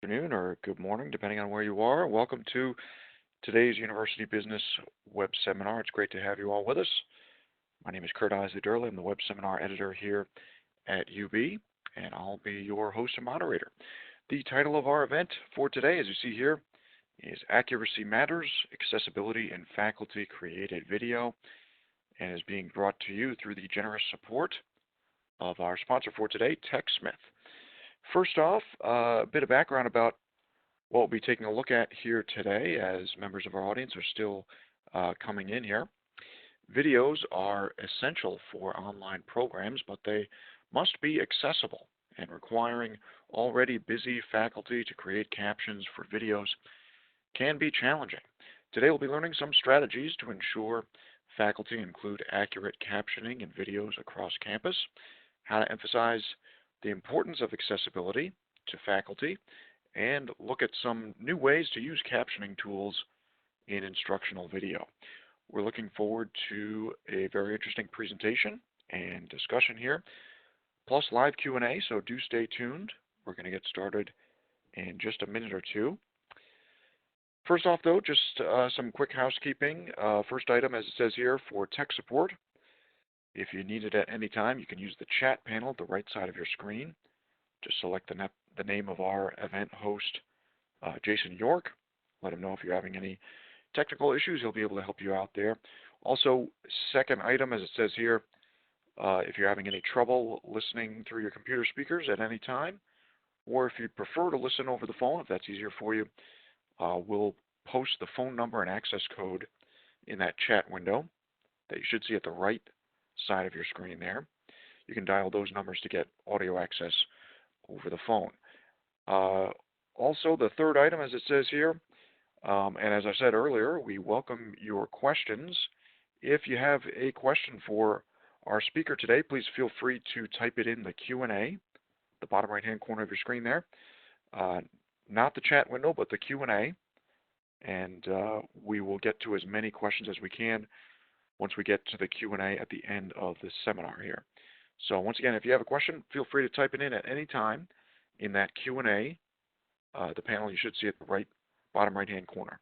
Afternoon or good morning, depending on where you are. Welcome to today's University Business Web Seminar. It's great to have you all with us. My name is Kurt Isidurley. I'm the Web Seminar Editor here at UB, and I'll be your host and moderator. The title of our event for today, as you see here, is Accuracy Matters, Accessibility in Faculty Created Video, and is being brought to you through the generous support of our sponsor for today, TechSmith. First off, a bit of background about what we'll be taking a look at here today as members of our audience are still coming in here. Videos are essential for online programs, but they must be accessible, and requiring already busy faculty to create captions for videos can be challenging. Today we'll be learning some strategies to ensure faculty include accurate captioning in videos across campus, how to emphasize the importance of accessibility to faculty, and look at some new ways to use captioning tools in instructional video. We're looking forward to a very interesting presentation and discussion here, plus live Q&A, so do stay tuned. We're going to get started in just a minute or two. First off, though, just some quick housekeeping. First item, as it says here, for tech support. If you need it at any time, you can use the chat panel at the right side of your screen. Just select the name of our event host, Jason York. Let him know if you're having any technical issues. He'll be able to help you out there. Also, second item, as it says here, if you're having any trouble listening through your computer speakers at any time, or if you prefer to listen over the phone, if that's easier for you, we'll post the phone number and access code in that chat window that you should see at the right side of your screen there. You can dial those numbers to get audio access over the phone. Also, the third item, as it says here, and as I said earlier, we welcome your questions. If you have a question for our speaker today, please feel free to type it in the Q&A, the bottom right-hand corner of your screen there. Not the chat window, but the Q&A, and we will get to as many questions as we can once we get to the Q&A at the end of the seminar here. So once again, if you have a question, feel free to type it in at any time in that Q&A, the panel you should see at the bottom right-hand corner.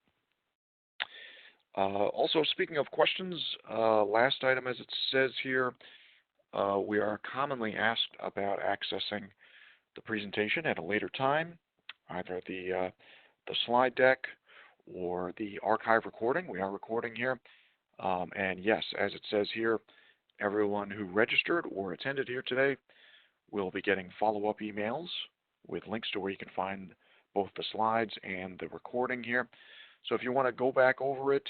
Also, speaking of questions, last item, as it says here, we are commonly asked about accessing the presentation at a later time, either the slide deck or the archive recording. We are recording here. And yes, as it says here, everyone who registered or attended here today will be getting follow-up emails with links to where you can find both the slides and the recording here. So if you want to go back over it,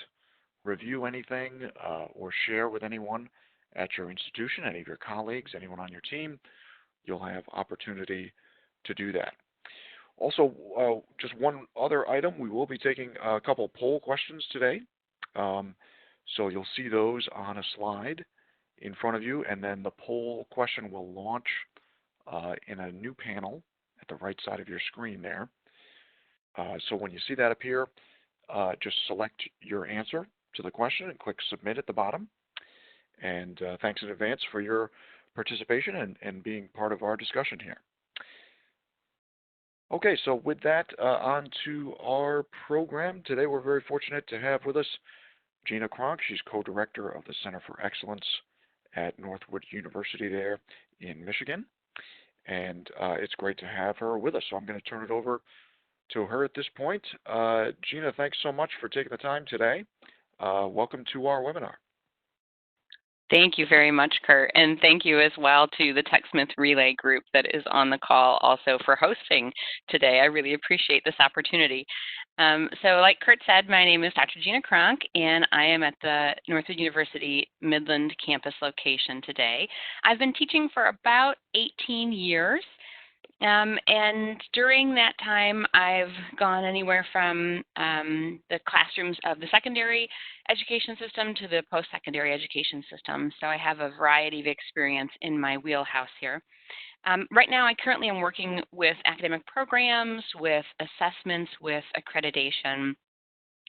review anything, or share with anyone at your institution, any of your colleagues, anyone on your team, you'll have opportunity to do that. Also, just one other item, we will be taking a couple poll questions today. So you'll see those on a slide in front of you, and then the poll question will launch in a new panel at the right side of your screen there. So when you see that appear, just select your answer to the question and click Submit at the bottom. And thanks in advance for your participation and being part of our discussion here. Okay, so with that, on to our program. Today we're very fortunate to have with us Gina Kronk. She's co-director of the Center for Excellence at Northwood University there in Michigan. And it's great to have her with us. So I'm going to turn it over to her at this point. Gina, thanks so much for taking the time today. Welcome to our webinar. Thank you very much, Kurt, and thank you as well to the TechSmith Relay group that is on the call also for hosting today. I really appreciate this opportunity. So like Kurt said, my name is Dr. Gina Kronk, and I am at the Northwood University Midland campus location today. I've been teaching for about 18 years. And during that time, I've gone anywhere from the classrooms of the secondary education system to the post-secondary education system. So I have a variety of experience in my wheelhouse here. Right now, I currently am working with academic programs, with assessments, with accreditation.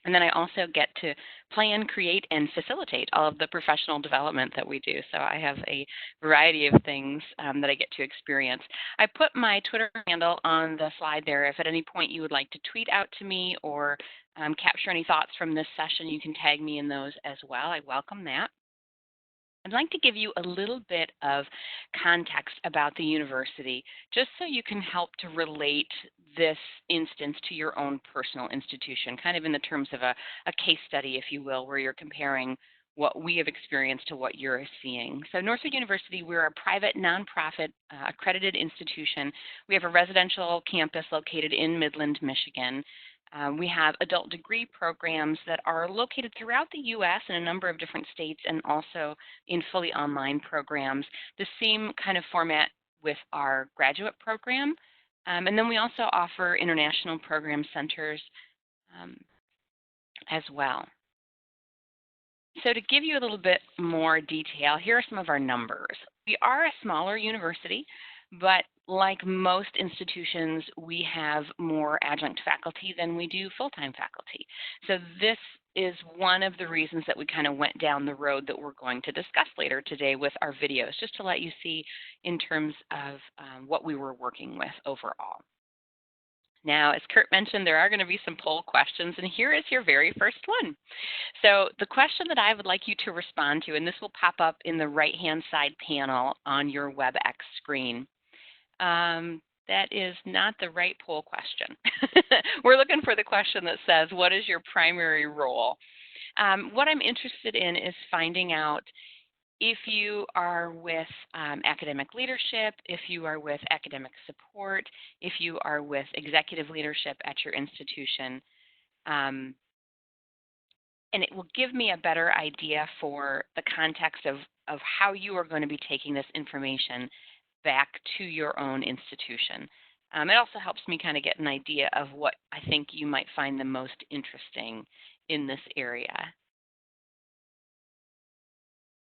And then I also get to plan, create, and facilitate all of the professional development that we do. So I have a variety of things that I get to experience. I put my Twitter handle on the slide there. If at any point you would like to tweet out to me or capture any thoughts from this session, you can tag me in those as well. I welcome that. I'd like to give you a little bit of context about the university, just so you can help to relate this instance to your own personal institution, kind of in the terms of a case study, if you will, where you're comparing what we have experienced to what you're seeing. So Northwood University, we're a private, nonprofit, accredited institution. We have a residential campus located in Midland, Michigan. We have adult degree programs that are located throughout the U.S. in a number of different states and also in fully online programs. The same kind of format with our graduate program. And then we also offer international program centers as well. So to give you a little bit more detail, here are some of our numbers. We are a smaller university, but like most institutions, we have more adjunct faculty than we do full-time faculty. So this is one of the reasons that we kind of went down the road that we're going to discuss later today with our videos, just to let you see in terms of what we were working with overall. Now, as Kurt mentioned, there are going to be some poll questions, and here is your very first one. So the question that I would like you to respond to, and this will pop up in the right-hand side panel on your WebEx screen. That is not the right poll question. We're looking for the question that says, what is your primary role? What I'm interested in is finding out if you are with academic leadership, if you are with academic support, if you are with executive leadership at your institution. And it will give me a better idea for the context of how you are going to be taking this information back to your own institution. It also helps me kind of get an idea of what I think you might find the most interesting in this area.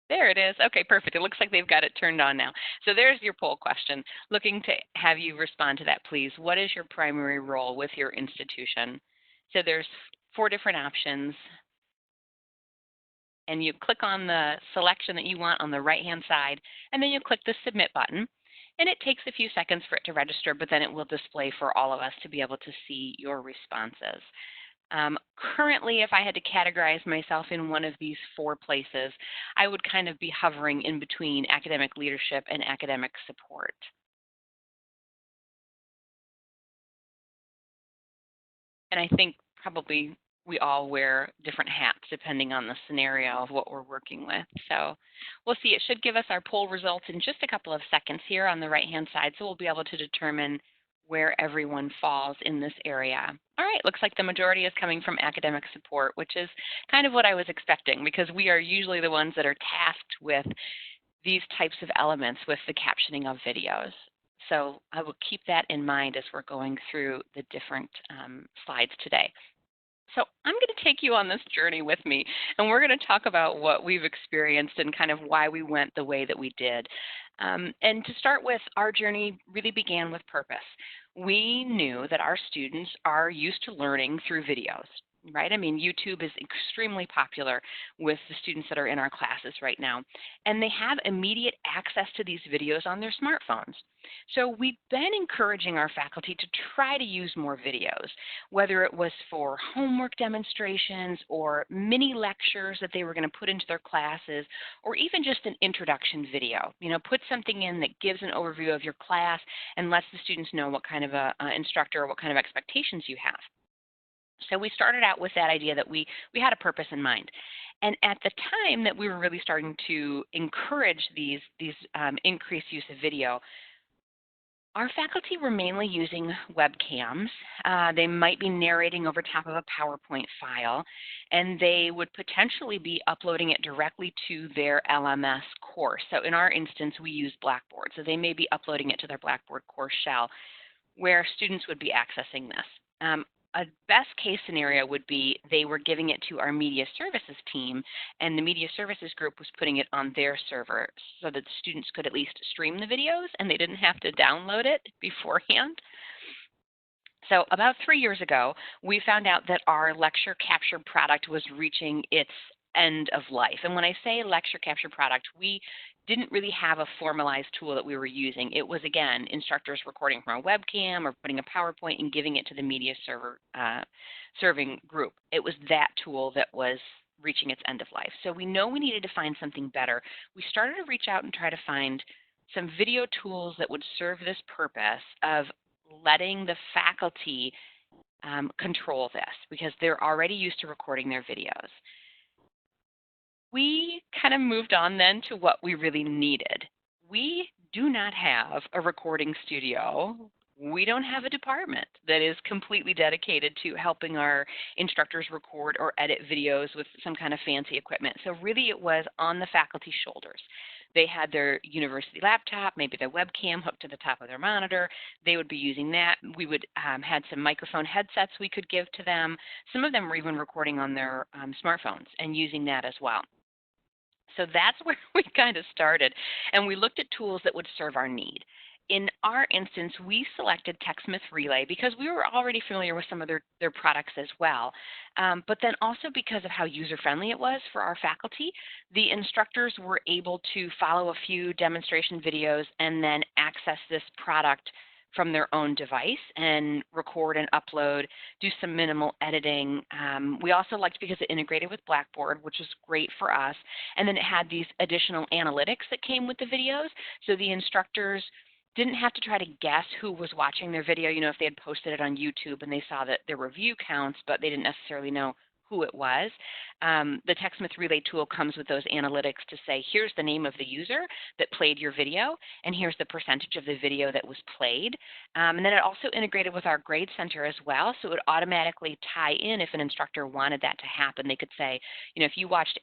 There it is. Okay, perfect. It looks like they've got it turned on now. So there's your poll question. Looking to have you respond to that, please. What is your primary role with your institution? So there's 4 different options. And you click on the selection that you want on the right-hand side, and then you click the Submit button. And it takes a few seconds for it to register, but then it will display for all of us to be able to see your responses. Currently, if I had to categorize myself in one of these 4 places, I would kind of be hovering in between academic leadership and academic support. And I think probably we all wear different hats depending on the scenario of what we're working with. So we'll see. It should give us our poll results in just a couple of seconds here on the right-hand side, so we'll be able to determine where everyone falls in this area. All right, looks like the majority is coming from academic support, which is kind of what I was expecting, because we are usually the ones that are tasked with these types of elements with the captioning of videos. So I will keep that in mind as we're going through the different slides today. So I'm going to take you on this journey with me, and we're going to talk about what we've experienced and kind of why we went the way that we did. And to start with, our journey really began with purpose. We knew that our students are used to learning through videos, right? I mean, YouTube is extremely popular with the students that are in our classes right now, and they have immediate access to these videos on their smartphones. So we've been encouraging our faculty to try to use more videos, whether it was for homework demonstrations or mini lectures that they were going to put into their classes, or even just an introduction video. You know, put something in that gives an overview of your class and lets the students know what kind of a instructor or what kind of expectations you have. So we started out with that idea that we had a purpose in mind. And at the time that we were really starting to encourage these increased use of video, our faculty were mainly using webcams. They might be narrating over top of a PowerPoint file, and they would potentially be uploading it directly to their LMS course. So in our instance, we use Blackboard. So they may be uploading it to their Blackboard course shell, where students would be accessing this. A best case scenario would be they were giving it to our media services team, and the media services group was putting it on their server so that students could at least stream the videos and they didn't have to download it beforehand. So about 3 years ago, we found out that our lecture capture product was reaching its end of life. And when I say lecture capture product, we didn't really have a formalized tool that we were using. It was, again, instructors recording from a webcam or putting a PowerPoint and giving it to the media serving group. It was that tool that was reaching its end of life. So we know we needed to find something better. We started to reach out and try to find some video tools that would serve this purpose of letting the faculty control this because they're already used to recording their videos. We kind of moved on then to what we really needed. We do not have a recording studio. We don't have a department that is completely dedicated to helping our instructors record or edit videos with some kind of fancy equipment. So really it was on the faculty's shoulders. They had their university laptop, maybe their webcam hooked to the top of their monitor. They would be using that. We would had some microphone headsets we could give to them. Some of them were even recording on their smartphones and using that as well. So that's where we kind of started, and we looked at tools that would serve our need. In our instance, we selected TechSmith Relay because we were already familiar with some of their products as well, but then also because of how user-friendly it was for our faculty. The instructors were able to follow a few demonstration videos and then access this product from their own device and record and upload, do some minimal editing. We also liked because it integrated with Blackboard, which was great for us. And then it had these additional analytics that came with the videos. So the instructors didn't have to try to guess who was watching their video. You know, if they had posted it on YouTube and they saw that there were view counts, but they didn't necessarily know who it was. The TechSmith Relay tool comes with those analytics to say, here's the name of the user that played your video, and here's the percentage of the video that was played. And then it also integrated with our Grade Center as well, so it would automatically tie in if an instructor wanted that to happen. They could say, you know, if you watched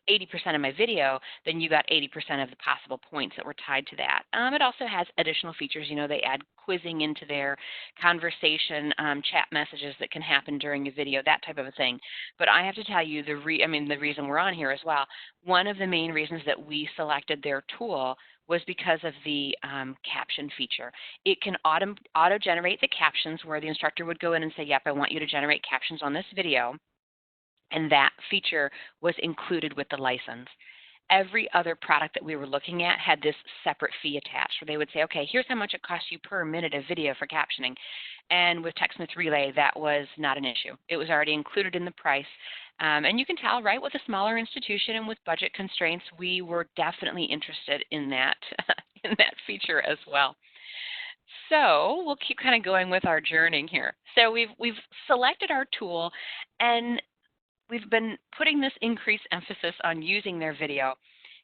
80% of my video, then you got 80% of the possible points that were tied to that. It also has additional features. You know, they add quizzing into their conversation, chat messages that can happen during a video, that type of a thing. But I have to tell you, the reason we're on here as well, one of the main reasons that we selected their tool was because of the caption feature. It can auto-generate the captions where the instructor would go in and say, yep, I want you to generate captions on this video. And that feature was included with the license. Every other product that we were looking at had this separate fee attached, where they would say, okay, here's how much it costs you per minute of video for captioning. And with TechSmith Relay, that was not an issue. It was already included in the price. And you can tell, right, with a smaller institution and with budget constraints, we were definitely interested in that, in that feature as well. So we'll keep kind of going with our journey here. So we've selected our tool, and we've been putting this increased emphasis on using their video.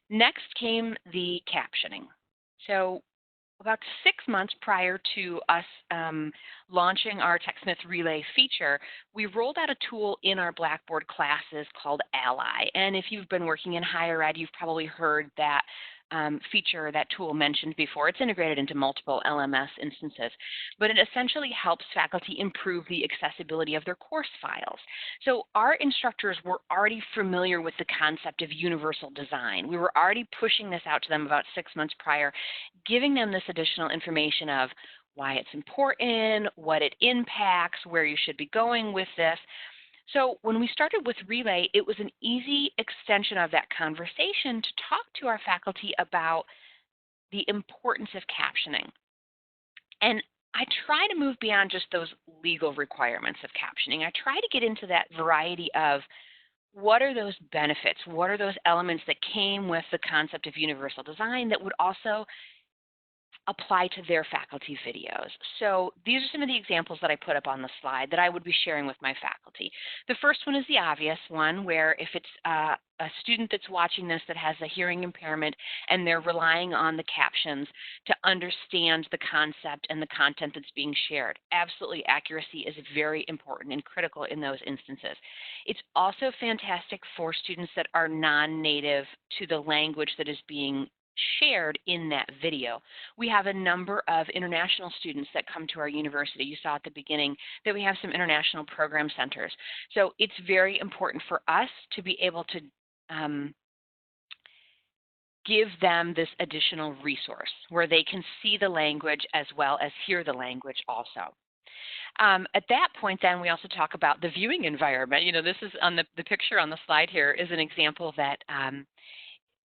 Next came the captioning. So about 6 months prior to us launching our TechSmith Relay feature, we rolled out a tool in our Blackboard classes called Ally. And if you've been working in higher ed, you've probably heard that feature, that tool mentioned before. It's integrated into multiple LMS instances, but it essentially helps faculty improve the accessibility of their course files. So our instructors were already familiar with the concept of universal design. We were already pushing this out to them about 6 months prior, giving them this additional information of why it's important, what it impacts, where you should be going with this. So when we started with Relay, it was an easy extension of that conversation to talk to our faculty about the importance of captioning. And I try to move beyond just those legal requirements of captioning. I try to get into that variety of what are those benefits? What are those elements that came with the concept of universal design that would also apply to their faculty videos. So these are some of the examples that I put up on the slide that I would be sharing with my faculty. The first one is the obvious one, where if it's a student that's watching this that has a hearing impairment and they're relying on the captions to understand the concept and the content that's being shared. Absolutely, accuracy is very important and critical in those instances. It's also fantastic for students that are non-native to the language that is being shared in that video. We have a number of international students that come to our university. You saw at the beginning that we have some international program centers. So it's very important for us to be able to give them this additional resource where they can see the language as well as hear the language also. At that point, then we also talk about the viewing environment. This is on the picture on the slide here is an example that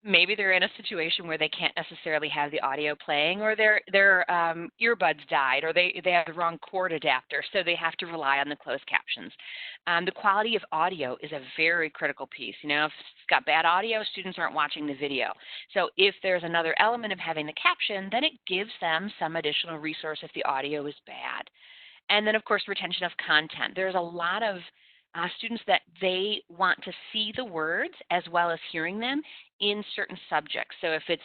maybe they're in a situation where they can't necessarily have the audio playing, or their earbuds died, or they have the wrong cord adapter, so they have to rely on the closed captions. The quality of audio is a very critical piece. If it's got bad audio, students aren't watching the video. So if there's another element of having the caption, then it gives them some additional resource if the audio is bad. And then, of course, retention of content. There's a lot of students that they want to see the words as well as hearing them in certain subjects. So if it's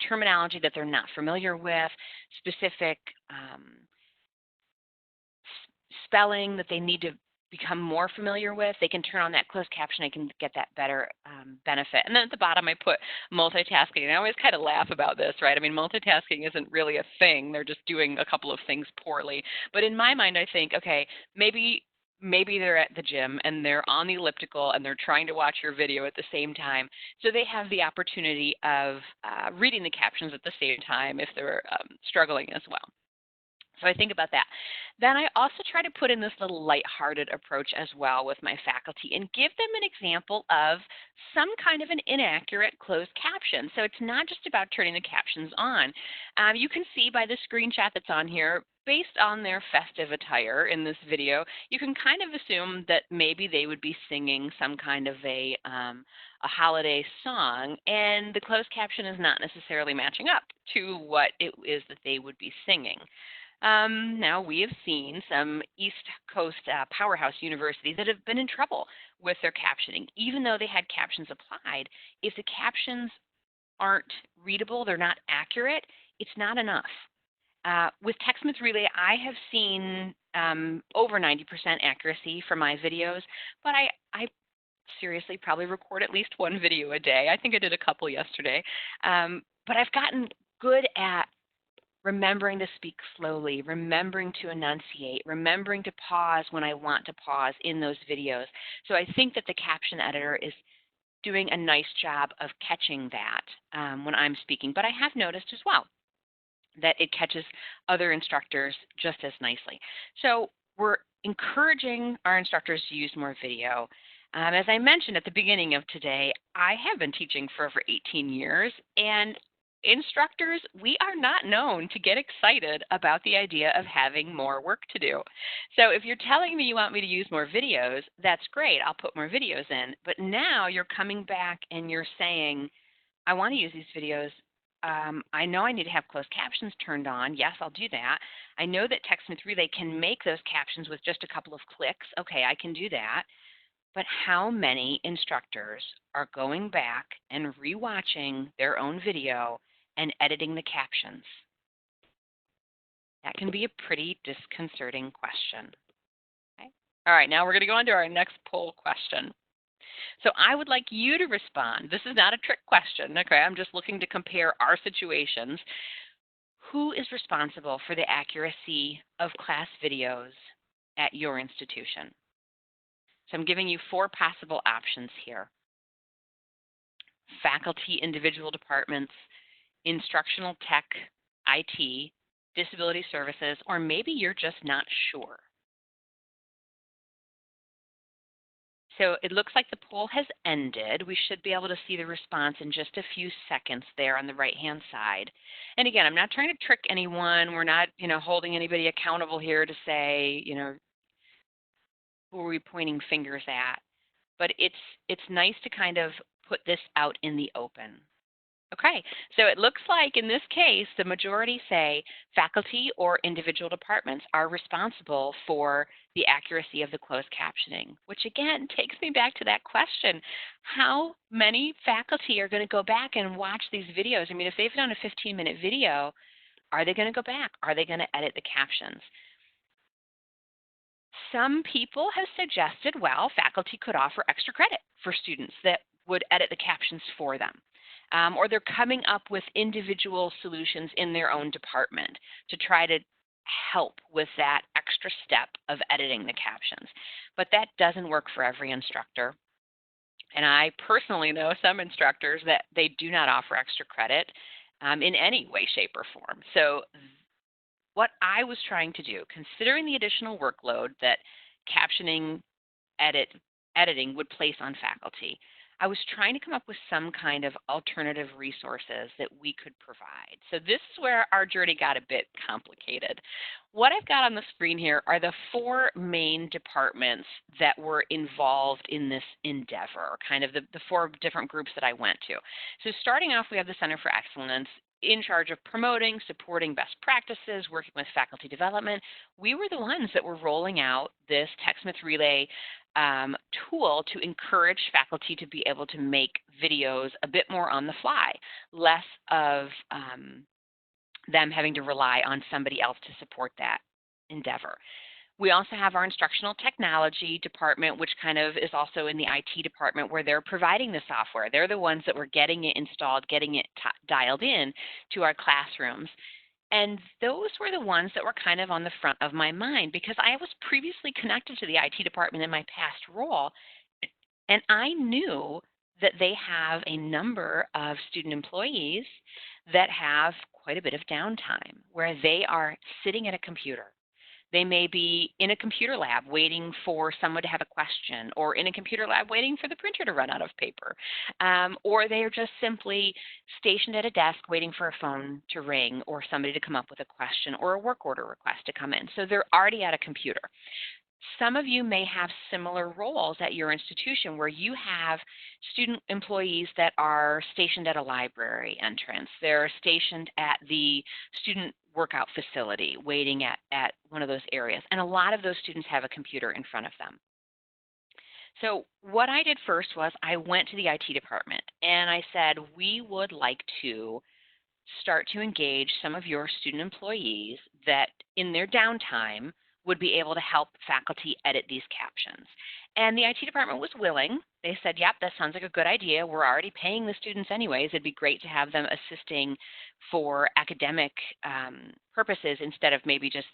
terminology that they're not familiar with, specific spelling that they need to become more familiar with, they can turn on that closed caption and can get that better benefit. And then at the bottom I put multitasking. And I always kind of laugh about this, right? I mean, multitasking isn't really a thing. They're just doing a couple of things poorly. But in my mind, I think, okay, maybe they're at the gym and they're on the elliptical and they're trying to watch your video at the same time. So they have the opportunity of reading the captions at the same time if they're struggling as well. So I think about that. Then I also try to put in this little lighthearted approach as well with my faculty and give them an example of some kind of an inaccurate closed caption. So it's not just about turning the captions on. You can see by the screenshot that's on here, based on their festive attire in this video, you can kind of assume that maybe they would be singing some kind of a holiday song, and the closed caption is not necessarily matching up to what it is that they would be singing. Now, we have seen some East Coast powerhouse universities that have been in trouble with their captioning. Even though they had captions applied, if the captions aren't readable, they're not accurate, it's not enough. With TechSmith Relay, I have seen over 90% accuracy for my videos, but I seriously probably record at least one video a day. I think I did a couple yesterday. But I've gotten good at remembering to speak slowly, remembering to enunciate, remembering to pause when I want to pause in those videos. So I think that the caption editor is doing a nice job of catching that when I'm speaking. But I have noticed as well that it catches other instructors just as nicely. So we're encouraging our instructors to use more video. As I mentioned at the beginning of today, I have been teaching for over 18 years, and instructors, we are not known to get excited about the idea of having more work to do. So if you're telling me you want me to use more videos, that's great. I'll put more videos in. But now you're coming back and you're saying, I want to use these videos. I know I need to have closed captions turned on. Yes, I'll do that. I know that TechSmith Relay can make those captions with just a couple of clicks. Okay, I can do that. But how many instructors are going back and rewatching their own video and editing the captions? That can be a pretty disconcerting question. Okay? All right, now we're going to go on to our next poll question. So I would like you to respond. This is not a trick question, okay? I'm just looking to compare our situations. Who is responsible for the accuracy of class videos at your institution? So I'm giving you 4 possible options here. Faculty, individual departments, instructional tech, IT, disability services, or maybe you're just not sure. So it looks like the poll has ended. We should be able to see the response in just a few seconds there on the right-hand side. And again, I'm not trying to trick anyone. We're not, holding anybody accountable here to say, who are we pointing fingers at? But it's nice to kind of put this out in the open. Okay, so it looks like in this case, the majority say faculty or individual departments are responsible for the accuracy of the closed captioning, which again takes me back to that question. How many faculty are going to go back and watch these videos? I mean, if they've done a 15-minute video, are they going to go back? Are they going to edit the captions? Some people have suggested, well, faculty could offer extra credit for students that would edit the captions for them. Or they're coming up with individual solutions in their own department to try to help with that extra step of editing the captions. But that doesn't work for every instructor. And I personally know some instructors that they do not offer extra credit in any way, shape, or form. So what I was trying to do, considering the additional workload that captioning editing would place on faculty, I was trying to come up with some kind of alternative resources that we could provide. So this is where our journey got a bit complicated. What I've got on the screen here are the 4 main departments that were involved in this endeavor, kind of the 4 different groups that I went to. So starting off, we have the Center for Excellence in charge of promoting, supporting best practices, working with faculty development. We were the ones that were rolling out this TechSmith Relay tool to encourage faculty to be able to make videos a bit more on the fly, less of them having to rely on somebody else to support that endeavor. We also have our instructional technology department, which kind of is also in the IT department, where they're providing the software. They're the ones that were getting it installed, getting it dialed in to our classrooms. And those were the ones that were kind of on the front of my mind because I was previously connected to the IT department in my past role, and I knew that they have a number of student employees that have quite a bit of downtime where they are sitting at a computer. They may be in a computer lab waiting for someone to have a question, or in a computer lab waiting for the printer to run out of paper, or they are just simply stationed at a desk waiting for a phone to ring or somebody to come up with a question or a work order request to come in. So they're already at a computer. Some of you may have similar roles at your institution where you have student employees that are stationed at a library entrance. They're stationed at the student workout facility waiting at one of those areas. And a lot of those students have a computer in front of them. So what I did first was I went to the IT department and I said, we would like to start to engage some of your student employees that in their downtime would be able to help faculty edit these captions. And the IT department was willing. They said, yep, that sounds like a good idea. We're already paying the students anyways. It'd be great to have them assisting for academic purposes instead of maybe just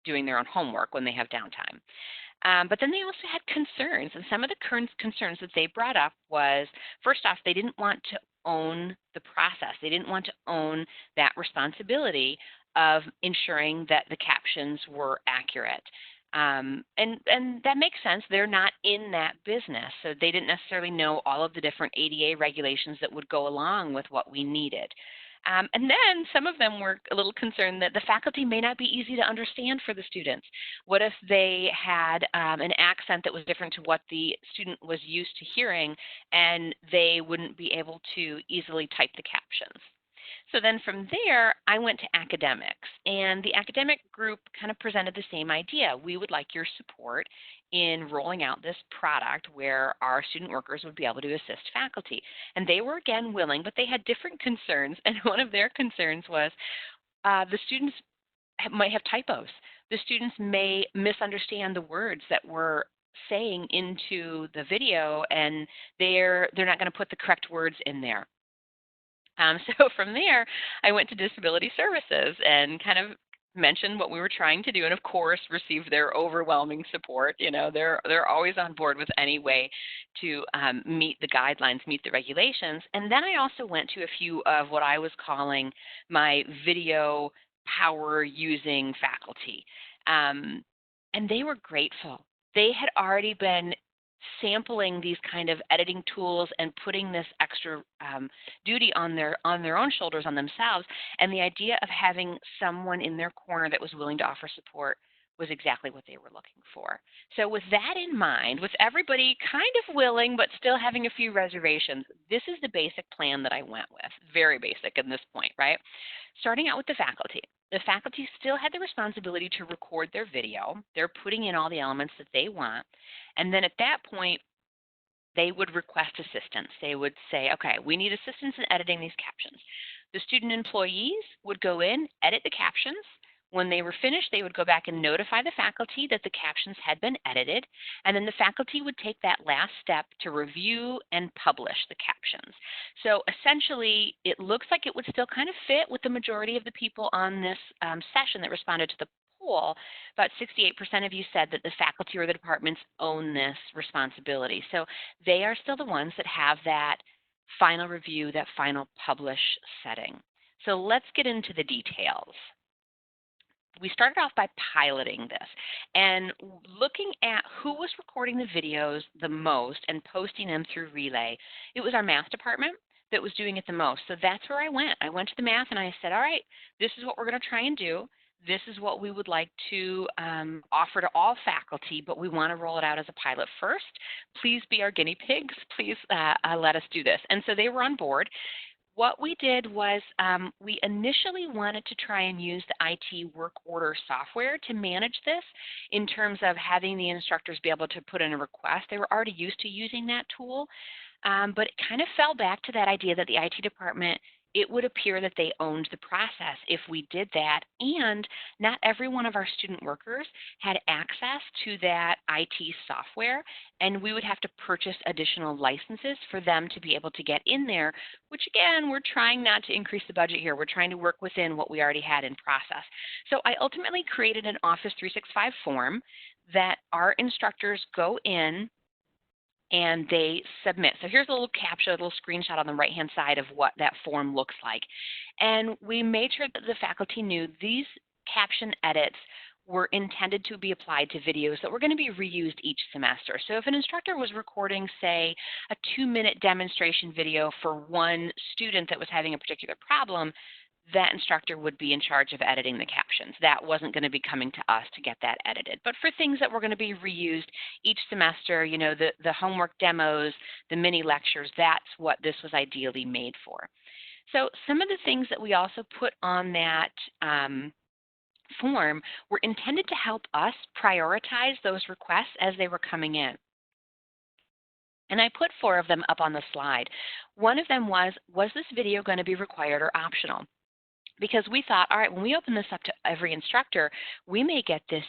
doing their own homework when they have downtime. But then they also had concerns, and some of the concerns that they brought up was, first off, they didn't want to own the process. They didn't want to own that responsibility of ensuring that the captions were accurate. And that makes sense. They're not in that business, so they didn't necessarily know all of the different ADA regulations that would go along with what we needed. And then some of them were a little concerned that the faculty may not be easy to understand for the students. What if they had an accent that was different to what the student was used to hearing, and they wouldn't be able to easily type the captions? So then from there, I went to academics, and the academic group kind of presented the same idea. We would like your support in rolling out this product where our student workers would be able to assist faculty. And they were, again, willing, but they had different concerns, and one of their concerns was the students might have typos. The students may misunderstand the words that we're saying into the video, and they're not going to put the correct words in there. So from there, I went to Disability Services and kind of mentioned what we were trying to do, and of course, received their overwhelming support. You know, they're always on board with any way to meet the guidelines, meet the regulations. And then I also went to a few of what I was calling my video power using faculty, and they were grateful. They had already been sampling these kind of editing tools and putting this extra duty on their own shoulders, on themselves, and the idea of having someone in their corner that was willing to offer support was exactly what they were looking for. So with that in mind, with everybody kind of willing but still having a few reservations, this is the basic plan that I went with. Very basic at this point, right? Starting out with the faculty. The faculty still had the responsibility to record their video. They're putting in all the elements that they want. And then at that point, they would request assistance. They would say, okay, we need assistance in editing these captions. The student employees would go in, edit the captions. When they were finished, they would go back and notify the faculty that the captions had been edited, and then the faculty would take that last step to review and publish the captions. So essentially, it looks like it would still kind of fit with the majority of the people on this session that responded to the poll. About 68% of you said that the faculty or the departments own this responsibility. So they are still the ones that have that final review, that final publish setting. So let's get into the details. we started off by piloting this and looking at who was recording the videos the most and posting them through Relay. It was our math department that was doing it the most. So that's where I went. I went to the math and I said, all right, this is what we're going to try and do. This is what we would like to offer to all faculty, but we want to roll it out as a pilot first. Please be our guinea pigs. Please let us do this. And so they were on board. What we did was we initially wanted to try and use the IT work order software to manage this in terms of having the instructors be able to put in a request. They were already used to using that tool, but it kind of fell back to that idea that the IT department, it would appear that they owned the process if we did that, and not every one of our student workers had access to that IT software, and we would have to purchase additional licenses for them to be able to get in there, which again, we're trying not to increase the budget here. We're trying to work within what we already had in process. So I ultimately created an Office 365 form that our instructors go in and they submit. So here's a little capture, a little screenshot on the right-hand side of what that form looks like. And we made sure that the faculty knew these caption edits were intended to be applied to videos that were going to be reused each semester. So if an instructor was recording, say, a 2-minute demonstration video for one student that was having a particular problem, that instructor would be in charge of editing the captions. That wasn't going to be coming to us to get that edited. But for things that were going to be reused each semester, you know, the homework demos, the mini lectures, that's what this was ideally made for. So some of the things that we also put on that form were intended to help us prioritize those requests as they were coming in. And I put 4 of them up on the slide. One of them was this video going to be required or optional? Because we thought, all right, when we open this up to every instructor, we may get this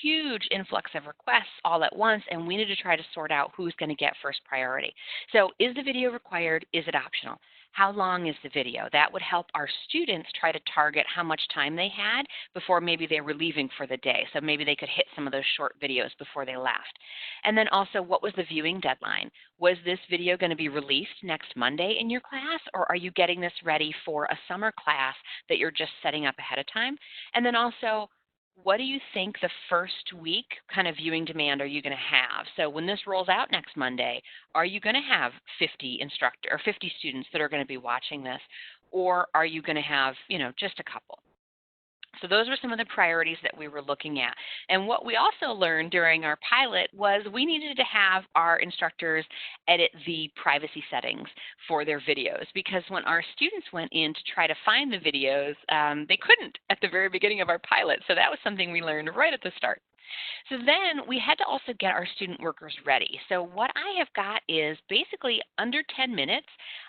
huge influx of requests all at once, and we need to try to sort out who's going to get first priority. So is the video required? Is it optional? How long is the video? That would help our students try to target how much time they had before maybe they were leaving for the day. So maybe they could hit some of those short videos before they left. And then also, what was the viewing deadline? Was this video going to be released next Monday in your class, or are you getting this ready for a summer class that you're just setting up ahead of time? And then also, what do you think the first week kind of viewing demand are you going to have? So when this rolls out next Monday, are you going to have 50 students that are going to be watching this, or are you going to have, you know, just a couple? So those were some of the priorities that we were looking at. And what we also learned during our pilot was we needed to have our instructors edit the privacy settings for their videos, because when our students went in to try to find the videos, they couldn't at the very beginning of our pilot. So that was something we learned right at the start. So then we had to also get our student workers ready. So what I have got is basically under 10 minutes,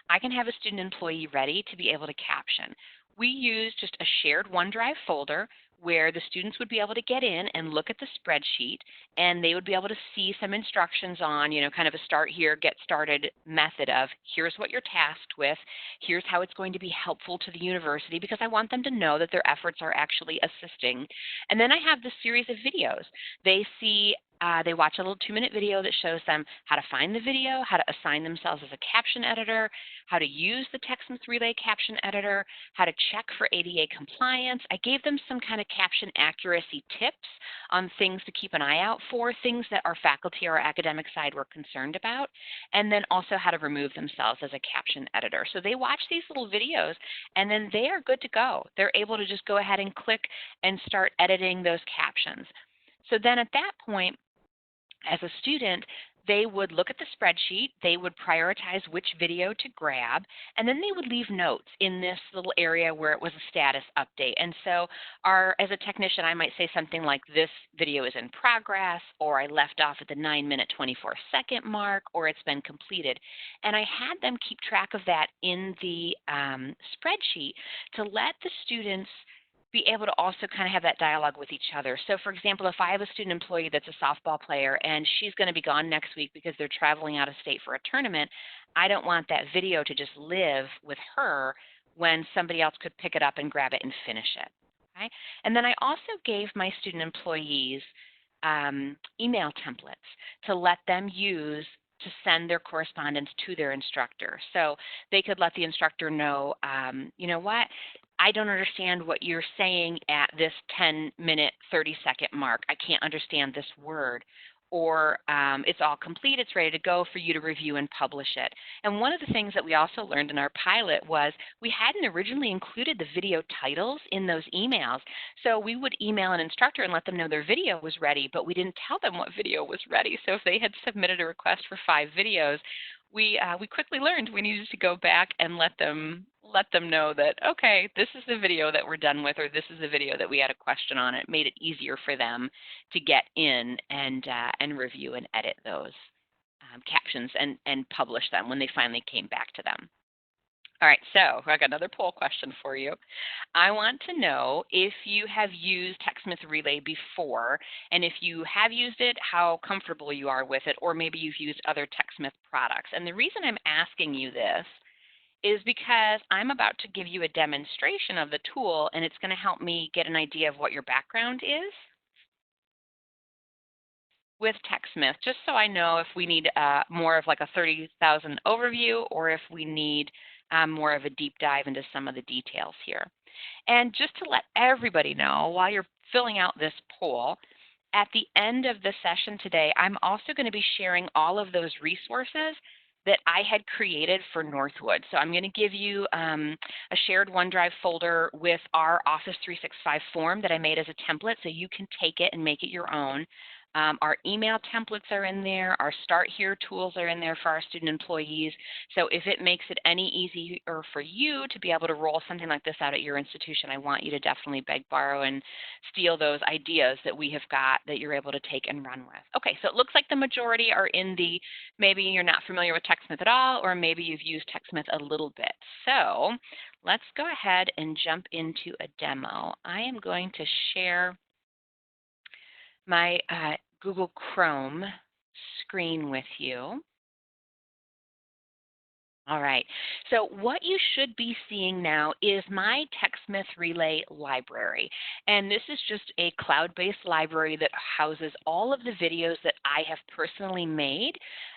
I can have a student employee ready to be able to caption. We use just a shared OneDrive folder where the students would be able to get in and look at the spreadsheet, and they would be able to see some instructions on, you know, kind of a start here, get started method of here's what you're tasked with, here's how it's going to be helpful to the university, because I want them to know that their efforts are actually assisting. And then I have this series of videos. They watch a little 2-minute video that shows them how to find the video, how to assign themselves as a caption editor, how to use the TechSmith Relay caption editor, how to check for ADA compliance. I gave them some kind of caption accuracy tips on things to keep an eye out for, things that our faculty or our academic side were concerned about, and then also how to remove themselves as a caption editor. So they watch these little videos, and then they are good to go. They're able to just go ahead and click and start editing those captions. So then at that point, as a student, they would look at the spreadsheet, they would prioritize which video to grab, and then they would leave notes in this little area where it was a status update. And so as a technician, I might say something like, this video is in progress, or I left off at the 9-minute 24-second mark, or it's been completed. And I had them keep track of that in the spreadsheet to let the students be able to also kind of have that dialogue with each other. So for example, if I have a student employee that's a softball player and she's going to be gone next week because they're traveling out of state for a tournament, I don't want that video to just live with her when somebody else could pick it up and grab it and finish it. Okay? And then I also gave my student employees email templates to let them use to send their correspondence to their instructor. So they could let the instructor know, you know what, I don't understand what you're saying at this 10-minute, 30-second mark. I can't understand this word. Or it's all complete, it's ready to go for you to review and publish it. And one of the things that we also learned in our pilot was we hadn't originally included the video titles in those emails. So we would email an instructor and let them know their video was ready, but we didn't tell them what video was ready. So if they had submitted a request for 5 videos, we quickly learned we needed to go back and let them know that, okay, this is the video that we're done with, or this is the video that we had a question on. It made it easier for them to get in and review and edit those captions and publish them when they finally came back to them. All right, so I got another poll question for you. I want to know if you have used TechSmith Relay before, and if you have used it, how comfortable you are with it, or maybe you've used other TechSmith products. And the reason I'm asking you this is because I'm about to give you a demonstration of the tool, and it's going to help me get an idea of what your background is with TechSmith, just so I know if we need more of like a 30,000 overview, or if we need more of a deep dive into some of the details here. And just to let everybody know, while you're filling out this poll, at the end of the session today, I'm also going to be sharing all of those resources that I had created for Northwood. So I'm going to give you a shared OneDrive folder with our Office 365 form that I made as a template, so you can take it and make it your own. Our email templates are in there. Our Start Here tools are in there for our student employees. So if it makes it any easier for you to be able to roll something like this out at your institution, I want you to definitely beg, borrow, and steal those ideas that we have got that you're able to take and run with. Okay, so it looks like the majority are in the maybe you're not familiar with TechSmith at all, or maybe you've used TechSmith a little bit. So let's go ahead and jump into a demo. I am going to share my Google Chrome screen with you. All right, so what you should be seeing now is my TechSmith Relay library. And this is just a cloud-based library that houses all of the videos that I have personally made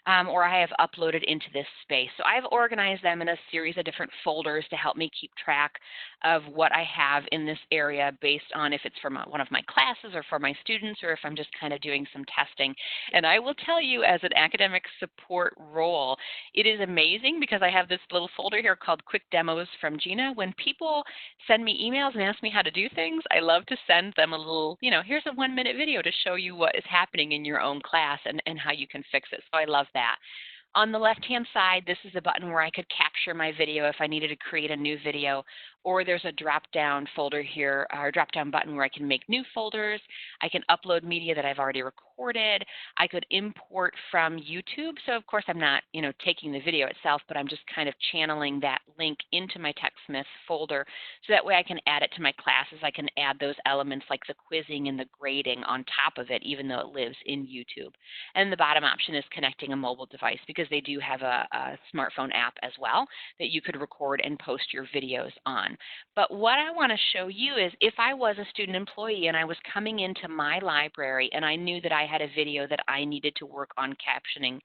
or I have uploaded into this space. So I've organized them in a series of different folders to help me keep track of what I have in this area based on if it's for one of my classes or for my students, or if I'm just kind of doing some testing. And I will tell you, as an academic support role, it is amazing because I have this little folder here called Quick Demos from Gina. When people send me emails and ask me how to do things, I love to send them a little, here's a 1-minute video to show you what is happening in your own class and how you can fix it. So I love that. On the left-hand side, this is a button where I could capture my video if I needed to create a new video, or there's a drop-down folder here, or drop-down button where I can make new folders. I can upload media that I've already recorded. I could import from YouTube. So of course I'm not, taking the video itself, but I'm just kind of channeling that link into my TechSmith folder, so that way I can add it to my classes. I can add those elements like the quizzing and the grading on top of it, even though it lives in YouTube. And the bottom option is connecting a mobile device, because they do have a smartphone app as well that you could record and post your videos on. But what I want to show you is, if I was a student employee and I was coming into my library and I knew that I had a video that I needed to work on captioning,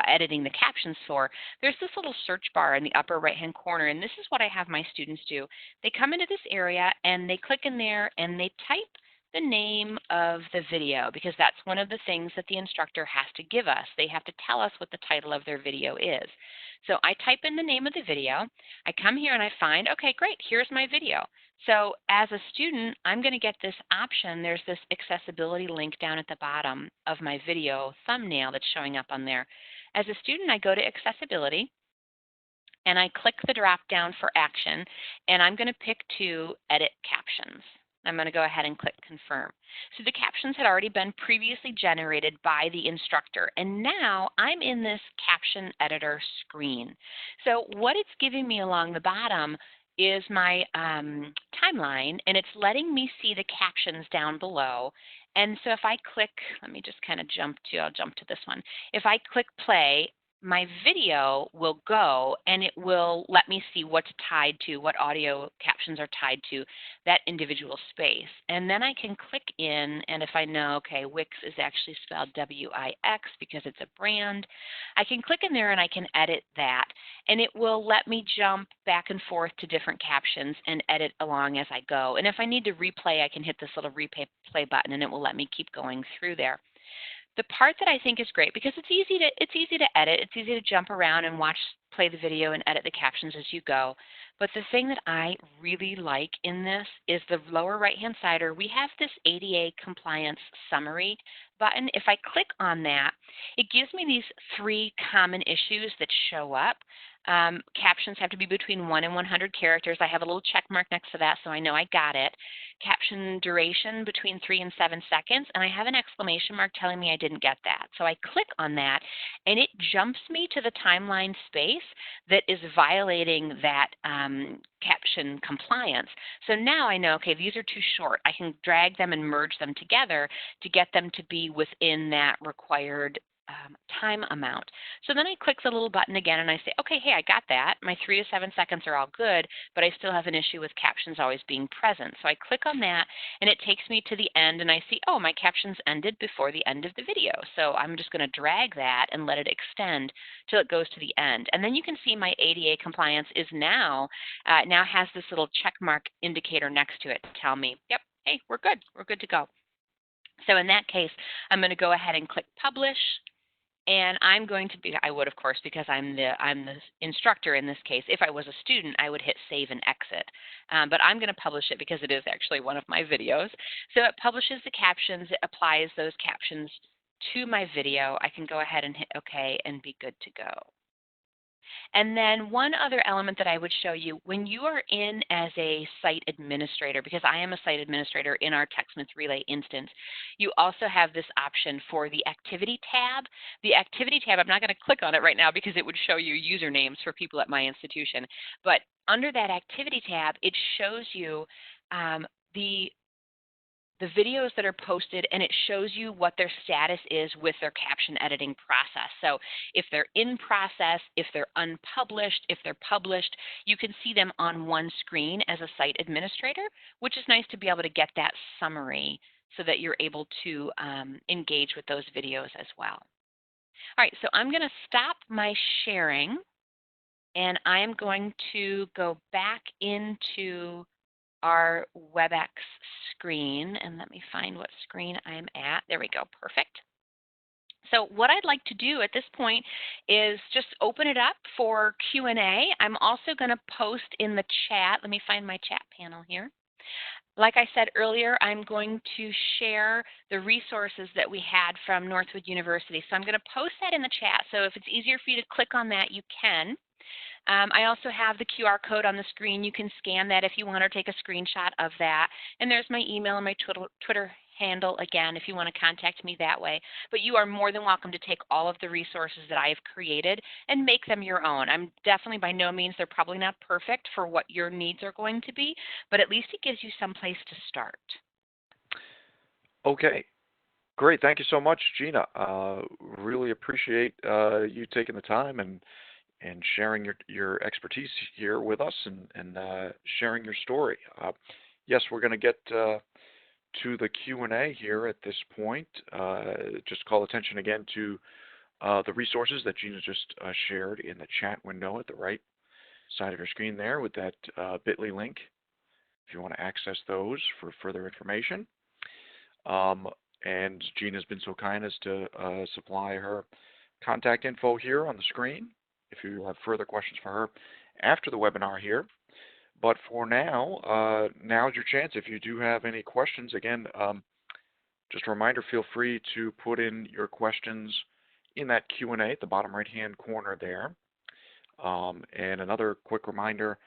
editing the captions for, there's this little search bar in the upper right-hand corner, and this is what I have my students do. They come into this area and they click in there and they type the name of the video, because that's one of the things that the instructor has to give us. They have to tell us what the title of their video is. So I type in the name of the video. I come here and I find, okay, great, here's my video. So as a student, I'm going to get this option. There's this accessibility link down at the bottom of my video thumbnail that's showing up on there. As a student, I go to accessibility and I click the drop down for action, and I'm going to pick to edit captions. I'm going to go ahead and click confirm. So the captions had already been previously generated by the instructor, and now I'm in this caption editor screen. So what it's giving me along the bottom is my timeline, and it's letting me see the captions down below. And so if I click, let me just kind of I'll jump to this one. If I click play, my video will go and it will let me see what's tied to, what audio captions are tied to that individual space. And then I can click in, and if I know, okay, Wix is actually spelled W-I-X because it's a brand, I can click in there and I can edit that. And it will let me jump back and forth to different captions and edit along as I go. And if I need to replay, I can hit this little replay button and it will let me keep going through there. The part that I think is great, because it's easy to edit, it's easy to jump around and play the video and edit the captions as you go. But the thing that I really like in this is the lower right-hand side, we have this ADA compliance summary button. If I click on that, it gives me these 3 common issues that show up. Captions have to be between 1 and 100 characters. I have a little check mark next to that, so I know I got it. Caption duration between 3 and 7 seconds, and I have an exclamation mark telling me I didn't get that. So I click on that, and it jumps me to the timeline space that is violating that caption compliance. So now I know, okay, these are too short. I can drag them and merge them together to get them to be within that required time amount. So then I click the little button again and I say, okay, hey, I got that. My 3 to 7 seconds are all good, but I still have an issue with captions always being present. So I click on that and it takes me to the end and I see, oh, my captions ended before the end of the video. So I'm just going to drag that and let it extend till it goes to the end. And then you can see my ADA compliance is now has this little check mark indicator next to it to tell me, yep, hey, we're good to go. So in that case, I'm going to go ahead and click publish. And I'm going to be, I would, of course, because I'm the instructor in this case. If I was a student, I would hit save and exit. But I'm going to publish it because it is actually one of my videos. So it publishes the captions. It applies those captions to my video. I can go ahead and hit OK and be good to go. And then one other element that I would show you, when you are in as a site administrator, because I am a site administrator in our TechSmith Relay instance, you also have this option for the activity tab. The activity tab, I'm not going to click on it right now because it would show you usernames for people at my institution. But under that activity tab, it shows you the videos that are posted, and it shows you what their status is with their caption editing process. So if they're in process, if they're unpublished, if they're published, you can see them on one screen as a site administrator, which is nice to be able to get that summary so that you're able to engage with those videos as well. All right, so I'm going to stop my sharing, and I am going to go back into our WebEx screen, and let me find what screen I'm at. There we go, perfect. So what I'd like to do at this point is just open it up for Q&A. I'm also going to post in the chat. Let me find my chat panel here. Like I said earlier, I'm going to share the resources that we had from Northwood University. So I'm going to post that in the chat. So if it's easier for you to click on that, you can. I also have the QR code on the screen. You can scan that if you want or take a screenshot of that. And there's my email and my Twitter handle again if you want to contact me that way. But you are more than welcome to take all of the resources that I have created and make them your own. I'm definitely, by no means, they're probably not perfect for what your needs are going to be, but at least it gives you some place to start. Okay. Great. Thank you so much, Gina. Really appreciate you taking the time and sharing your expertise here with us and sharing your story. Yes, we're going to get to the Q&A here at this point. Just call attention again to the resources that Gina just shared in the chat window at the right side of your screen there with that bit.ly link if you want to access those for further information. And Gina's been so kind as to supply her contact info here on the screen if you have further questions for her after the webinar here. But for now, now's your chance. If you do have any questions, again, just a reminder, feel free to put in your questions in that Q&A at the bottom right-hand corner there. And another quick reminder,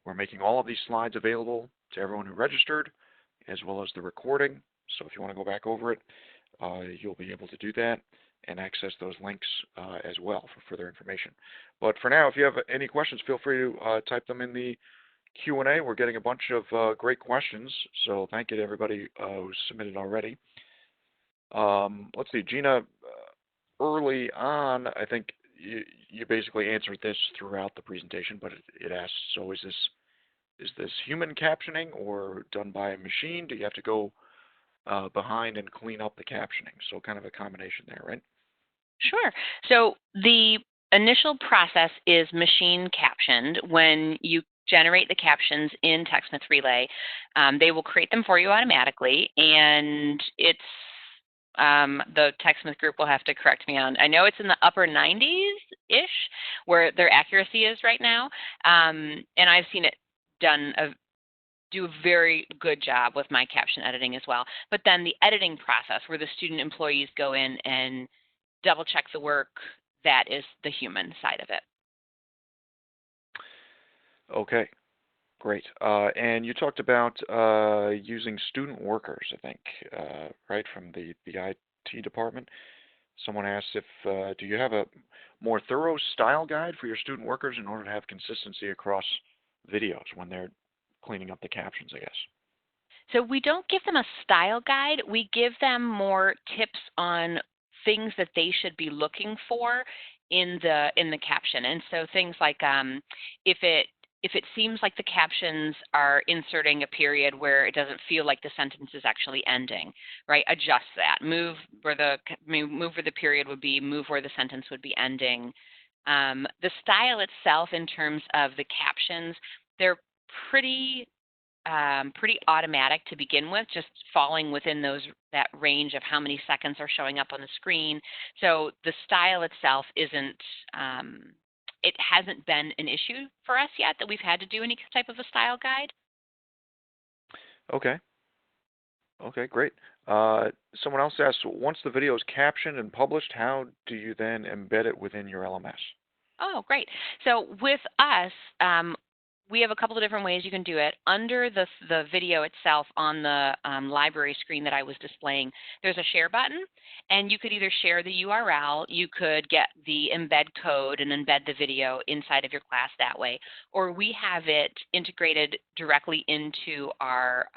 we're making all of these slides available to everyone who registered, as well as the recording. So if you want to go back over it, you'll be able to do that and access those links as well for further information. But for now, if you have any questions, feel free to type them in the Q&A. We're getting a bunch of great questions, so thank you to everybody who's submitted already. Let's see, Gina, early on, I think you basically answered this throughout the presentation, but it asks, so is this human captioning or done by a machine? Do you have to go behind and clean up the captioning? So kind of a combination there, right? Sure. So the initial process is machine captioned. When you generate the captions in TechSmith Relay, they will create them for you automatically, and it's the TechSmith group will have to correct me on. I know it's in the upper 90s-ish where their accuracy is right now, and I've seen it do a very good job with my caption editing as well. But then the editing process where the student employees go in and double check the work, that is the human side of it. Okay, great. And you talked about using student workers, I think, right, from the IT department. Someone asked if do you have a more thorough style guide for your student workers in order to have consistency across videos when they're cleaning up the captions, I guess. So we don't give them a style guide. We give them more tips on things that they should be looking for in the caption. And so things like if it seems like the captions are inserting a period where it doesn't feel like the sentence is actually ending, right? Adjust that. Move where the period would be. Move where the sentence would be ending. The style itself, in terms of the captions, they're pretty pretty automatic to begin with, just falling within that range of how many seconds are showing up on the screen. So the style itself it hasn't been an issue for us yet that we've had to do any type of a style guide. Okay. Okay, great. Someone else asked, once the video is captioned and published, how do you then embed it within your LMS? Oh, great. So with us, we have a couple of different ways you can do it. Under the video itself on the library screen that I was displaying, there's a share button, and you could either share the URL, you could get the embed code and embed the video inside of your class that way, or we have it integrated directly into our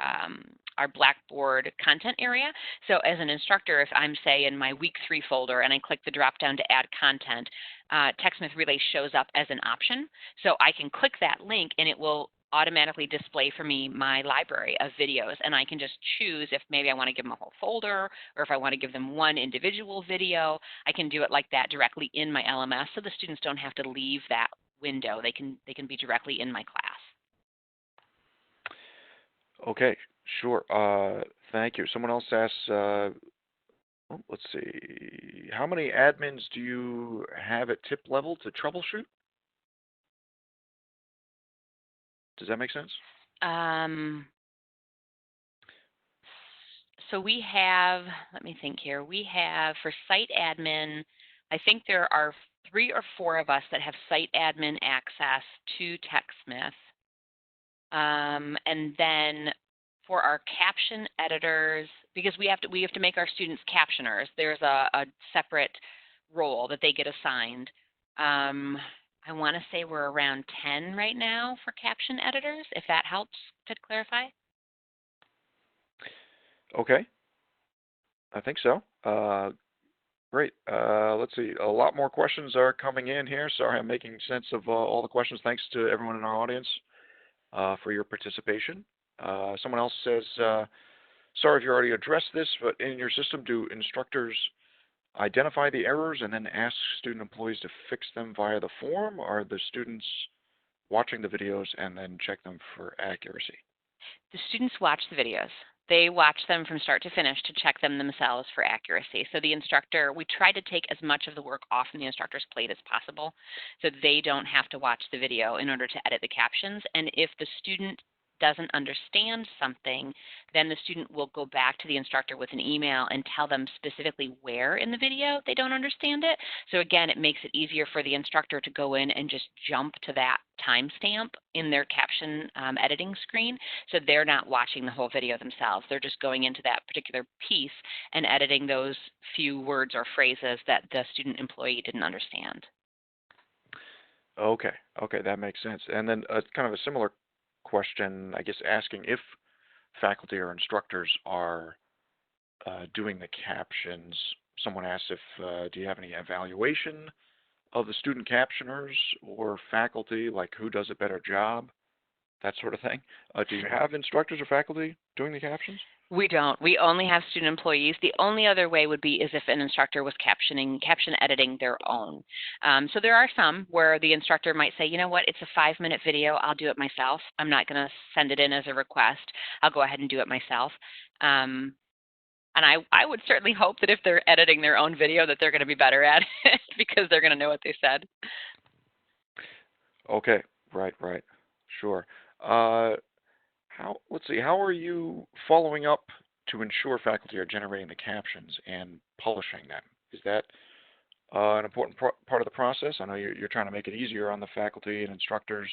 Blackboard content area. So as an instructor, if I'm, say, in my week 3 folder and I click the drop down to add content, TechSmith Relay shows up as an option. So I can click that link and it will automatically display for me my library of videos, and I can just choose if maybe I want to give them a whole folder or if I want to give them one individual video. I can do it like that directly in my LMS, so the students don't have to leave that window. They can be directly in my class. Okay, sure. Thank you. Someone else asks, let's see, how many admins do you have at tip level to troubleshoot? Does that make sense? So we have, let me think here, we have for site admin, I think there are 3 or 4 of us that have site admin access to TechSmith. And then for our caption editors, because we have to make our students captioners, there's a separate role that they get assigned. I want to say we're around 10 right now for caption editors, if that helps to clarify. Okay, I think so. Great. Let's see. A lot more questions are coming in here. Sorry, I'm making sense of all the questions. Thanks to everyone in our audience for your participation. Someone else says, sorry if you already addressed this, but in your system, do instructors identify the errors and then ask student employees to fix them via the form, or are the students watching the videos and then check them for accuracy? The students watch the videos. They watch them from start to finish to check them themselves for accuracy. So the instructor, we try to take as much of the work off from the instructor's plate as possible so they don't have to watch the video in order to edit the captions. And if the student doesn't understand something, then the student will go back to the instructor with an email and tell them specifically where in the video they don't understand it. So again, it makes it easier for the instructor to go in and just jump to that timestamp in their caption editing screen, so they're not watching the whole video themselves. They're just going into that particular piece and editing those few words or phrases that the student employee didn't understand. Okay, okay, that makes sense. And then kind of a similar question, I guess, asking if faculty or instructors are doing the captions. Someone asked if, do you have any evaluation of the student captioners or faculty, like who does a better job, that sort of thing? Do you have instructors or faculty doing the captions? We don't. We only have student employees. The only other way would be is if an instructor was caption editing their own. So there are some where the instructor might say, you know what, it's a 5-minute video. I'll do it myself. I'm not going to send it in as a request. I'll go ahead and do it myself. And I would certainly hope that if they're editing their own video that they're going to be better at it because they're going to know what they said. Okay, right, sure. Let's see, how are you following up to ensure faculty are generating the captions and publishing them? Is that an important part of the process? I know you're trying to make it easier on the faculty and instructors.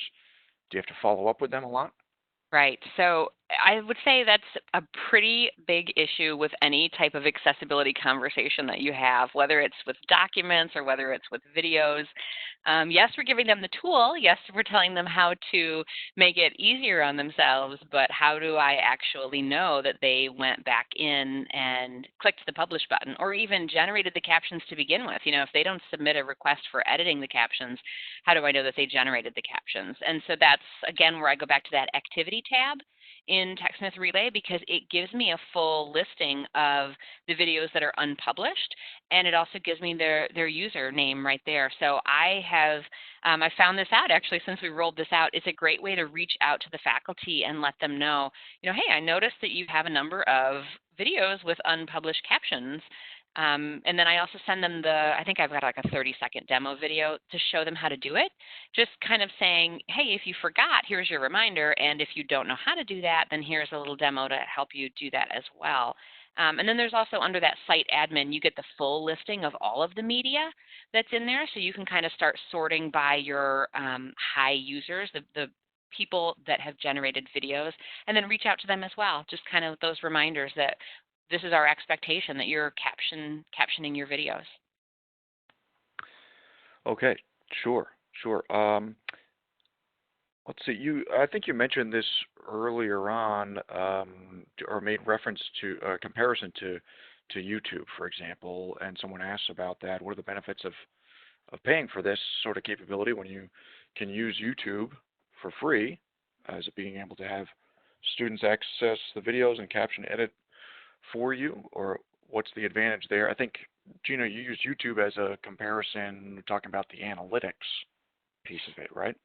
Do you have to follow up with them a lot? Right. So I would say that's a pretty big issue with any type of accessibility conversation that you have, whether it's with documents or whether it's with videos. Yes, we're giving them the tool. Yes, we're telling them how to make it easier on themselves, but how do I actually know that they went back in and clicked the publish button or even generated the captions to begin with? You know, if they don't submit a request for editing the captions, how do I know that they generated the captions? And so that's, again, where I go back to that activity tab in TechSmith Relay because it gives me a full listing of the videos that are unpublished, and it also gives me their username right there. So I found this out actually since we rolled this out. It's a great way to reach out to the faculty and let them know, you know, hey, I noticed that you have a number of videos with unpublished captions. And then I also send them I think I've got like a 30-second demo video to show them how to do it. Just kind of saying, hey, if you forgot, here's your reminder. And if you don't know how to do that, then here's a little demo to help you do that as well. And then there's also under that site admin, you get the full listing of all of the media that's in there. So you can kind of start sorting by your high users, the people that have generated videos, and then reach out to them as well. Just kind of those reminders that this is our expectation that you're captioning your videos. Okay, sure. Let's see. I think you mentioned this earlier on, or made reference to a comparison to YouTube, for example, and someone asked about that. What are the benefits of paying for this sort of capability when you can use YouTube for free, as being able to have students access the videos and caption edit for you, or what's the advantage there? I think, Gina, you use YouTube as a comparison, talking about the analytics piece of it, right?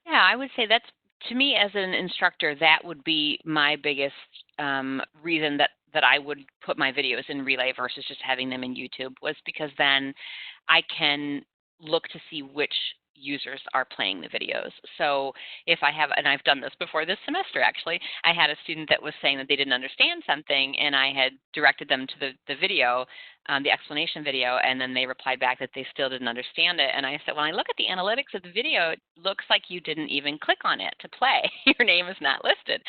Yeah, I would say that's, to me as an instructor, that would be my biggest reason that I would put my videos in Relay versus just having them in YouTube, was because then I can look to see which users are playing the videos. So if I have, and I've done this before this semester actually, I had a student that was saying that they didn't understand something and I had directed them to the video, the explanation video, and then they replied back that they still didn't understand it. And I said, when I look at the analytics of the video, it looks like you didn't even click on it to play. Your name is not listed.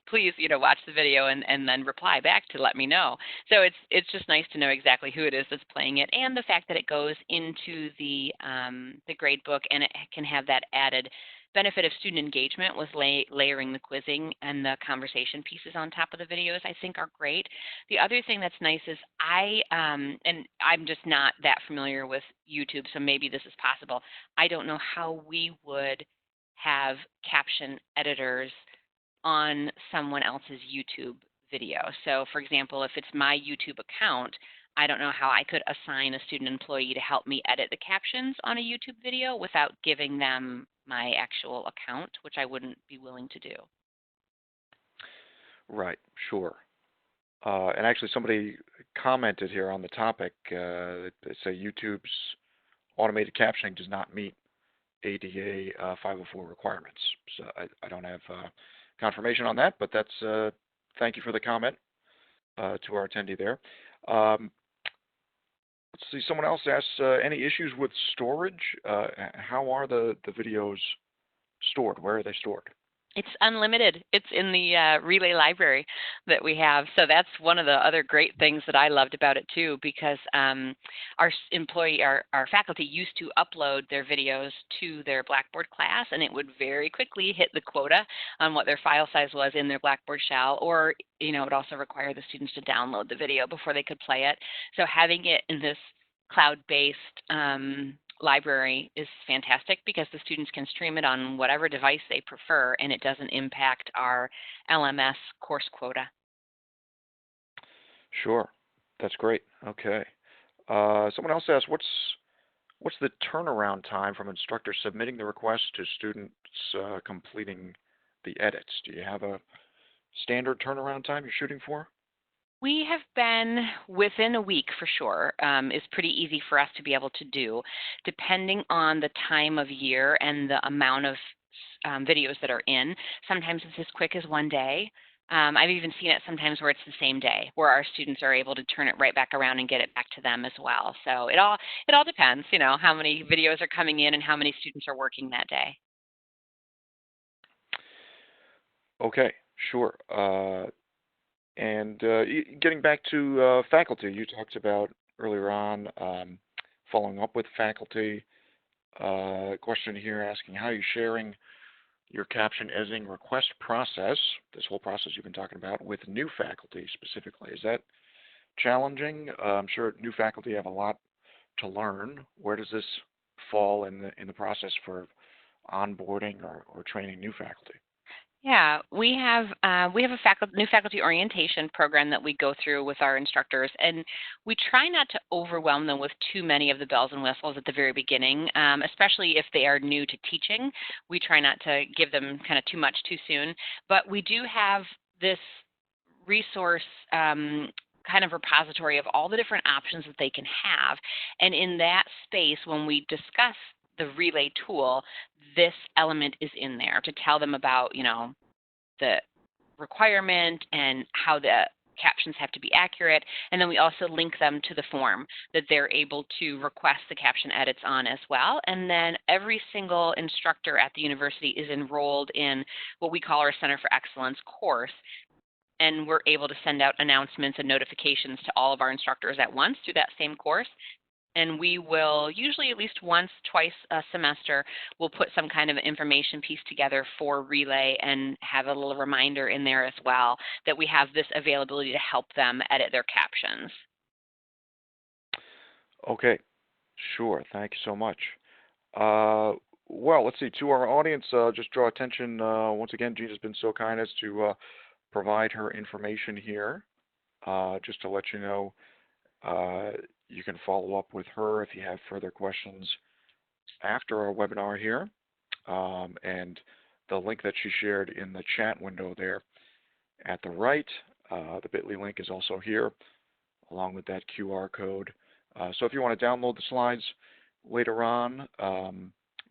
Please, watch the video and then reply back to let me know. So it's just nice to know exactly who it is that's playing it, and the fact that it goes into the grade book, and it can have that added benefit of student engagement with layering the quizzing and the conversation pieces on top of the videos, I think are great. The other thing that's nice is and I'm just not that familiar with YouTube, so maybe this is possible. I don't know how we would have caption editors on someone else's YouTube video. So for example, if it's my YouTube account, I don't know how I could assign a student employee to help me edit the captions on a YouTube video without giving them my actual account, which I wouldn't be willing to do. Right, sure. And actually, somebody commented here on the topic. They say YouTube's automated captioning does not meet ADA 504 requirements. So I don't have confirmation on that, but that's thank you for the comment to our attendee there. Let's see, someone else asks, any issues with storage? How are the videos stored? Where are they stored? It's unlimited. It's in the Relay library that we have. So that's one of the other great things that I loved about it too, because our faculty used to upload their videos to their Blackboard class, and it would very quickly hit the quota on what their file size was in their Blackboard shell, or it would also require the students to download the video before they could play it. So having it in this cloud-based library is fantastic because the students can stream it on whatever device they prefer, and it doesn't impact our LMS course quota. Sure. That's great. Okay. Someone else asked, what's the turnaround time from instructor submitting the request to students completing the edits? Do you have a standard turnaround time you're shooting for? We have been within a week for sure. Is pretty easy for us to be able to do, depending on the time of year and the amount of videos that are in. Sometimes it's as quick as one day. I've even seen it sometimes where it's the same day, where our students are able to turn it right back around and get it back to them as well. So it all depends, how many videos are coming in and how many students are working that day. Okay, sure. And getting back to faculty, you talked about earlier on following up with faculty. Question here asking how you're sharing your caption editing request process, this whole process you've been talking about, with new faculty specifically. Is that challenging? I'm sure new faculty have a lot to learn. Where does this fall in the process for onboarding or training new faculty? Yeah, we have a new faculty orientation program that we go through with our instructors, and we try not to overwhelm them with too many of the bells and whistles at the very beginning, especially if they are new to teaching. We try not to give them kind of too much too soon, but we do have this resource kind of repository of all the different options that they can have. And in that space, when we discuss the Relay tool, this element is in there to tell them about, the requirement and how the captions have to be accurate. And then we also link them to the form that they're able to request the caption edits on as well. And then every single instructor at the university is enrolled in what we call our Center for Excellence course. And we're able to send out announcements and notifications to all of our instructors at once through that same course. And we will usually at least once, twice a semester, we'll put some kind of information piece together for Relay and have a little reminder in there as well that we have this availability to help them edit their captions. Okay, sure. Thank you so much. Well, let's see. To our audience, just draw attention. Once again, Gina's been so kind as to provide her information here. Just to let you know, you can follow up with her if you have further questions after our webinar here. And the link that she shared in the chat window there at the right, the bit.ly link is also here, along with that QR code. So if you want to download the slides later on,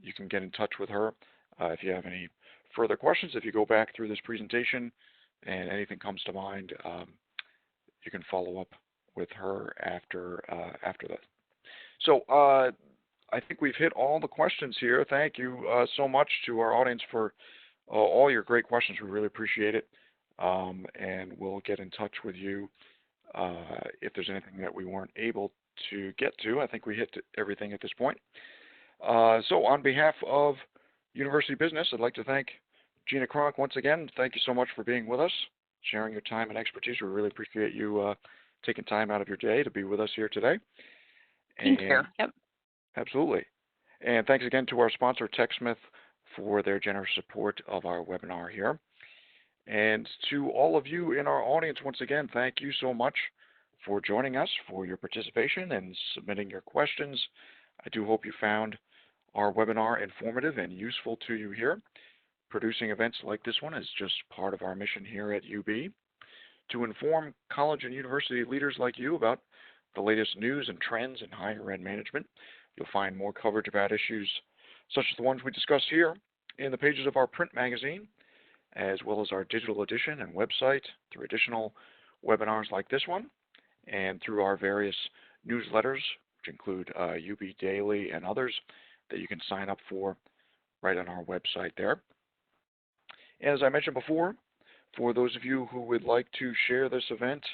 you can get in touch with her. If you have any further questions, if you go back through this presentation and anything comes to mind, you can follow up with her after that. So I think we've hit all the questions here. Thank you so much to our audience for all your great questions. We really appreciate it. And we'll get in touch with you if there's anything that we weren't able to get to. I think we hit everything at this point. So on behalf of University Business, I'd like to thank Gina Cronk once again. Thank you so much for being with us, sharing your time and expertise. We really appreciate you taking time out of your day to be with us here today. Thank you. Yep. Absolutely. And thanks again to our sponsor, TechSmith, for their generous support of our webinar here. And to all of you in our audience, once again, thank you so much for joining us, for your participation and submitting your questions. I do hope you found our webinar informative and useful to you here. Producing events like this one is just part of our mission here at UB to inform college and university leaders like you about the latest news and trends in higher ed management. You'll find more coverage about issues such as the ones we discussed here in the pages of our print magazine, as well as our digital edition and website, through additional webinars like this one, and through our various newsletters, which include UB Daily and others that you can sign up for right on our website there. As I mentioned before, for those of you who would like to share this event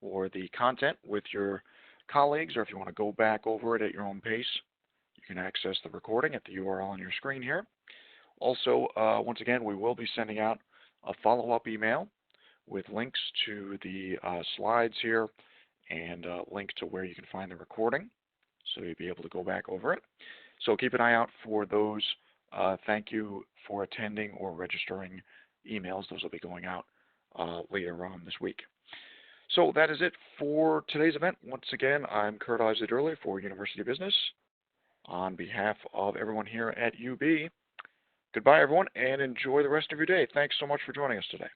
or the content with your colleagues, or if you want to go back over it at your own pace, you can access the recording at the URL on your screen here. Also, once again, we will be sending out a follow-up email with links to the slides here and a link to where you can find the recording. so you'll be able to go back over it. So keep an eye out for those thank you for attending or registering emails. Those will be going out later on this week. So that is it for today's event. Once again, I'm Kurt Isley-Durley for University Business. On behalf of everyone here at UB, goodbye, everyone, and enjoy the rest of your day. Thanks so much for joining us today.